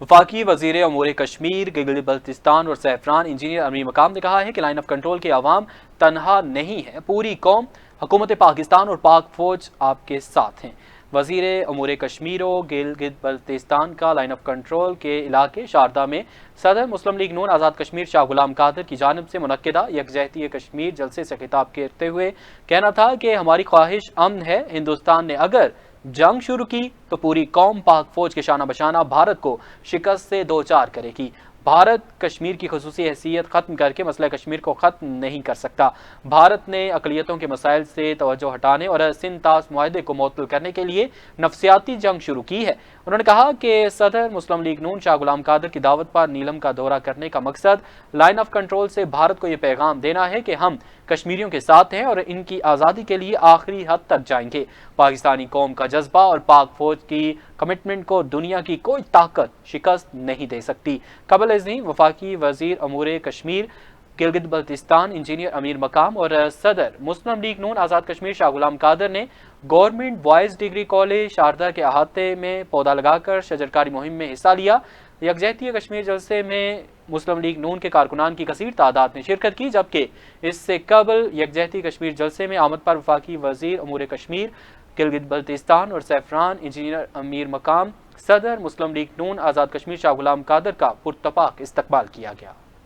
वफाकी वजीर अमूर कश्मीर गिलगित बल्तिस्तान और सैफरान इंजीनियर अमीर मकाम ने कहा है कि लाइन ऑफ कंट्रोल के अवाम तनहा नहीं है, पूरी कौम हुकूमत पाकिस्तान और पाक फौज आपके साथ हैं। वजीर अमूर कश्मीर और गिलगित बल्तिस्तान का लाइन ऑफ कंट्रोल के इलाके शारदा में सदर मुस्लिम लीग नून आज़ाद कश्मीर शाह गुलाम कादर की जानिब से मुनक्किदा यकजहती कश्मीर जलसे से खिताब करते हुए कहना था कि हमारी ख्वाहिश अमन है। हिंदुस्तान ने अगर जंग शुरू की तो पूरी कौम पाक फौज के शाना बशाना भारत को शिकस्त से दो चार करेगी। भारत कश्मीर की खुसूसी हैसियत ख़त्म करके मसला कश्मीर को ख़त्म नहीं कर सकता। भारत ने अक़लियतों के मसाइल से तवज्जो हटाने और सिंध तास मुआहदे को मुअत्तल करने के लिए नफसियाती जंग शुरू की है। उन्होंने कहा कि सदर मुस्लिम लीग नून शाह गुलाम कादर की दावत पर नीलम का दौरा करने का मकसद लाइन ऑफ कंट्रोल से भारत को ये पैगाम देना है कि हम कश्मीरियों के साथ हैं और इनकी आज़ादी के लिए आखिरी हद तक जाएंगे। पाकिस्तानी कौम का जज्बा और पाक फौज की कमिटमेंट को दुनिया की कोई ताकत शिकस्त नहीं दे सकती। कबल इज़नी वफाकी वजीर अमूर कश्मीर गिलगित बल्तिस्तान इंजीनियर अमीर मकाम और सदर मुस्लिम लीग नून आज़ाद कश्मीर शाह गुलाम कादर ने government boys degree college Sharda के अहाते में पौधा लगाकर शजरकारी मुहिम में हिस्सा लिया। यकजहती कश्मीर जलसे में मुस्लिम लीग नून के कारकुनान की कसीर तादाद ने शिरकत की, जबकि इससे कबल यकजहती कश्मीर जलसे में आमद पर वफाकी वजीर अमूर कश्मीर गिलगित बल्तिस्तान और सैफरान इंजीनियर अमीर मकाम सदर मुस्लिम लीग नून आज़ाद कश्मीर शाह गुलाम कादर का पुरतपाक इस्तकबाल किया गया।